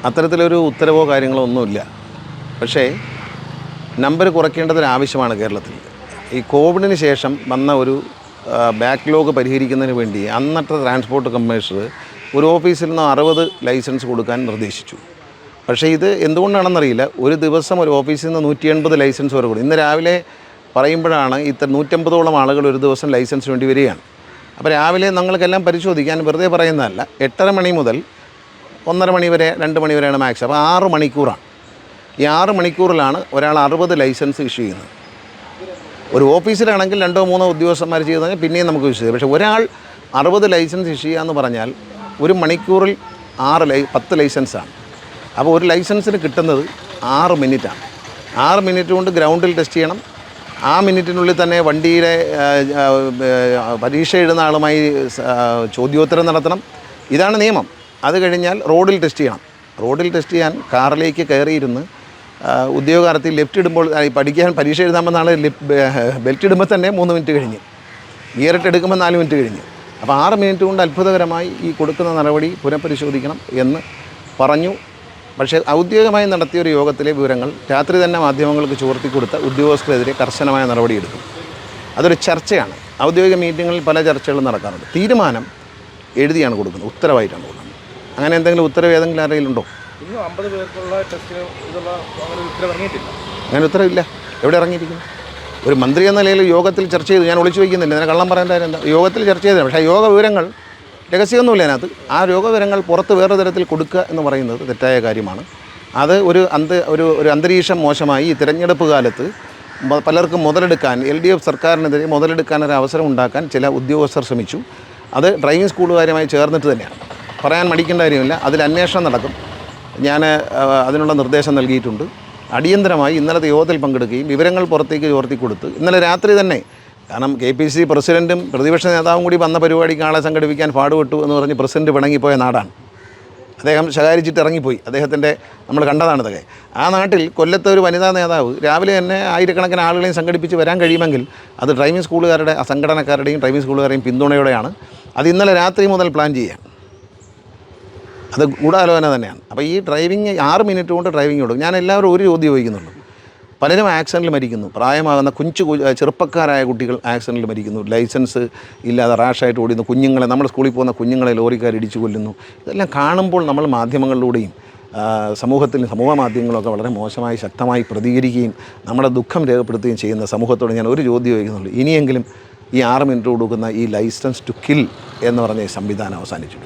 അത്തരത്തിലൊരു ഉത്തരവോ കാര്യങ്ങളോ ഒന്നുമില്ല. പക്ഷേ നമ്പർ കുറയ്ക്കേണ്ടതൊരാവശ്യമാണ് കേരളത്തിൽ. ഈ കോവിഡിന് ശേഷം വന്ന ഒരു ബാക്ക്ലോഗ് പരിഹരിക്കുന്നതിന് വേണ്ടി അന്നത്തെ ട്രാൻസ്പോർട്ട് കമ്മീഷണർ ഒരു ഓഫീസിൽ നിന്ന് 60 ലൈസൻസ് കൊടുക്കാൻ നിർദ്ദേശിച്ചു. പക്ഷേ ഇത് എന്തുകൊണ്ടാണെന്നറിയില്ല, ഒരു ദിവസം ഒരു ഓഫീസിൽ നിന്ന് 180 ലൈസൻസ് വരെ കൊടുക്കും. ഇന്ന് രാവിലെ പറയുമ്പോഴാണ് 150ഓളം ആളുകൾ ഒരു ദിവസം ലൈസൻസ് വേണ്ടി വരികയാണ്. അപ്പോൾ രാവിലെ ഞങ്ങൾക്കെല്ലാം പരിശോധിക്കാൻ വെറുതെ പറയുന്നതല്ല, 8:30 മണി മുതൽ 1:30 മണി വരെ 2 മണി വരെയാണ് മാക്സ്. അപ്പോൾ 6 മണിക്കൂറാണ്. ഈ 6 മണിക്കൂറിലാണ് ഒരാൾ 60 ലൈസൻസ് ഇഷ്യൂ ചെയ്യുന്നത്. ഒരു ഓഫീസിലാണെങ്കിൽ 2-3 ഉദ്യോഗസ്ഥന്മാർ ചെയ്താൽ പിന്നെയും നമുക്ക് വിശ്വസിക്കാം. പക്ഷേ ഒരാൾ 60 ലൈസൻസ് ഇഷ്യൂ ചെയ്യുക എന്ന് പറഞ്ഞാൽ ഒരു മണിക്കൂറിൽ 10 ലൈസൻസാണ്. അപ്പോൾ ഒരു ലൈസൻസിന് കിട്ടുന്നത് 6 മിനിറ്റാണ്. 6 മിനിറ്റ് കൊണ്ട് ഗ്രൗണ്ടിൽ ടെസ്റ്റ് ചെയ്യണം. ആ മിനിറ്റിനുള്ളിൽ തന്നെ വണ്ടിയുടെ പരീക്ഷ എഴുതുന്ന ആളുമായി ചോദ്യോത്തരം നടത്തണം. ഇതാണ് നിയമം. അത് കഴിഞ്ഞാൽ റോഡിൽ ടെസ്റ്റ് ചെയ്യണം. റോഡിൽ ടെസ്റ്റ് ചെയ്യാൻ കാറിലേക്ക് കയറിയിരുന്ന് ഉദ്യോഗാർത്ഥി ലെഫ്റ്റ് ഇടുമ്പോൾ പഠിക്കാൻ പരീക്ഷ എഴുതാൻ വന്ന ആൾ ബെൽറ്റ് ഇടുമ്പോൾ തന്നെ 3 മിനിറ്റ് കഴിഞ്ഞ്, ഗിയറിട്ട് എടുക്കുമ്പോൾ 4 മിനിറ്റ് കഴിഞ്ഞ്. അപ്പോൾ 6 മിനിറ്റ് കൊണ്ട് അത്ഭുതകരമായി ഈ കൊടുക്കുന്ന നടപടി പുനഃപരിശോധിക്കണം എന്ന് പറഞ്ഞു. പക്ഷേ ഔദ്യോഗികമായി നടത്തിയൊരു യോഗത്തിലെ വിവരങ്ങൾ രാത്രി തന്നെ മാധ്യമങ്ങൾക്ക് ചോർത്തിക്കൊടുത്ത ഉദ്യോഗസ്ഥരെതിരെ കർശനമായ നടപടിയെടുക്കും. അതൊരു ചർച്ചയാണ്. ഔദ്യോഗിക മീറ്റിങ്ങുകളിൽ പല ചർച്ചകളും നടക്കാറുണ്ട്. തീരുമാനം എഴുതിയാണ് കൊടുക്കുന്നത്, ഉത്തരവായിട്ടാണ് കൊടുക്കുന്നത്. അങ്ങനെ എന്തെങ്കിലും ഉത്തരവ് ഏതെങ്കിലും ആരെങ്കിലുണ്ടോ? ഇന്ന് 50 പേർക്കുള്ള ടെസ്റ്റിന് അങ്ങനെ ഉത്തരവ് ഇറങ്ങിയിട്ടില്ല. അങ്ങനെ ഉത്തരവില്ല. എവിടെ ഇറങ്ങിയിരിക്കുന്നു? ഒരു മന്ത്രി എന്ന നിലയിൽ യോഗത്തിൽ ചർച്ച ചെയ്തു. ഞാൻ ഒളിച്ചു വയ്ക്കുന്നില്ല, അതിനെ കള്ളം പറയേണ്ട എന്താ? യോഗത്തിൽ ചർച്ച ചെയ്തതാണ്. പക്ഷേ യോഗ വിവരങ്ങൾ രഹസ്യമൊന്നുമില്ല അതിനകത്ത്. ആ യോഗ വിവരങ്ങൾ പുറത്ത് വേറെ തരത്തിൽ കൊടുക്കുക എന്ന് പറയുന്നത് തെറ്റായ കാര്യമാണ്. അത് ഒരു അന്തരീക്ഷം മോശമായി. ഈ തിരഞ്ഞെടുപ്പ് കാലത്ത് പലർക്കും മുതലെടുക്കാൻ, LDF സർക്കാരിനെതിരെ മുതലെടുക്കാൻ ഒരു അവസരം ഉണ്ടാക്കാൻ ചില ഉദ്യോഗസ്ഥർ ശ്രമിച്ചു. അത് ഡ്രൈവിംഗ് സ്കൂളുകാരുമായി ചേർന്നിട്ട് തന്നെയാണ്. പറയാൻ മടിക്കേണ്ട കാര്യമില്ല. അതിൽ അന്വേഷണം നടക്കും. ഞാൻ അതിനുള്ള നിർദ്ദേശം നൽകിയിട്ടുണ്ട്. അടിയന്തരമായി ഇന്നലത്തെ യോഗത്തിൽ പങ്കെടുക്കുകയും വിവരങ്ങൾ പുറത്തേക്ക് ചോർത്തി കൊടുത്ത് ഇന്നലെ രാത്രി തന്നെ, കാരണം KPCC പ്രസിഡൻറ്റും പ്രതിപക്ഷ നേതാവും കൂടി വന്ന പരിപാടിക്ക് ആളെ സംഘടിപ്പിക്കാൻ പാടുപെട്ടു എന്ന് പറഞ്ഞ് പ്രസിഡൻറ്റ് പിണങ്ങിപ്പോയ നാടാണ്. അദ്ദേഹം ശകാരിച്ചിട്ട് ഇറങ്ങിപ്പോയി. അദ്ദേഹത്തിൻ്റെ നമ്മൾ കണ്ടതാണിതൊക്കെ. ആ നാട്ടിൽ കൊല്ലത്തെ ഒരു വനിതാ നേതാവ് രാവിലെ തന്നെ ആയിരക്കണക്കിന് ആളുകളെയും സംഘടിപ്പിച്ച് വരാൻ കഴിയുമെങ്കിൽ അത് ഡ്രൈവിംഗ് സ്കൂളുകാരുടെ സംഘടനക്കാരുടെയും ഡ്രൈവിംഗ് സ്കൂളുകാരുടെയും പിന്തുണയോടെയാണ്. അത് ഇന്നലെ രാത്രി മുതൽ പ്ലാൻ ചെയ്യുക. അത് ഗൂഢാലോചന തന്നെയാണ്. അപ്പോൾ ഈ ഡ്രൈവിംഗ് 6 മിനിറ്റ് കൊണ്ട് ഡ്രൈവിംഗ് കൊടുക്കും. ഞാൻ എല്ലാവരും ഒരു ചോദ്യം ചോദിക്കുന്നുള്ളൂ. പലരും ആക്സിഡൻറ്റിൽ മരിക്കുന്നു. പ്രായമാകുന്ന ചെറുപ്പക്കാരായ കുട്ടികൾ ആക്സിഡൻറ്റിൽ മരിക്കുന്നു. ലൈസൻസ് ഇല്ലാതെ റാഷായിട്ട് ഓടുന്നു. കുഞ്ഞുങ്ങളെ, നമ്മുടെ സ്കൂളിൽ പോകുന്ന കുഞ്ഞുങ്ങളെ ലോറിക്കാർ ഇടിച്ചു കൊല്ലുന്നു. ഇതെല്ലാം കാണുമ്പോൾ നമ്മൾ മാധ്യമങ്ങളിലൂടെയും സമൂഹ മാധ്യമങ്ങളൊക്കെ വളരെ മോശമായി ശക്തമായി പ്രതികരിക്കുകയും നമ്മുടെ ദുഃഖം രേഖപ്പെടുത്തുകയും ചെയ്യുന്ന സമൂഹത്തോട് ഞാൻ ഒരു ചോദ്യം ചോദിക്കുന്നുള്ളൂ. ഇനിയെങ്കിലും ഈ 6 മിനിറ്റ് കൊടുക്കുന്ന ഈ ലൈസൻസ് ടു കിൽ എന്ന് പറഞ്ഞ സംവിധാനം അവസാനിച്ചു.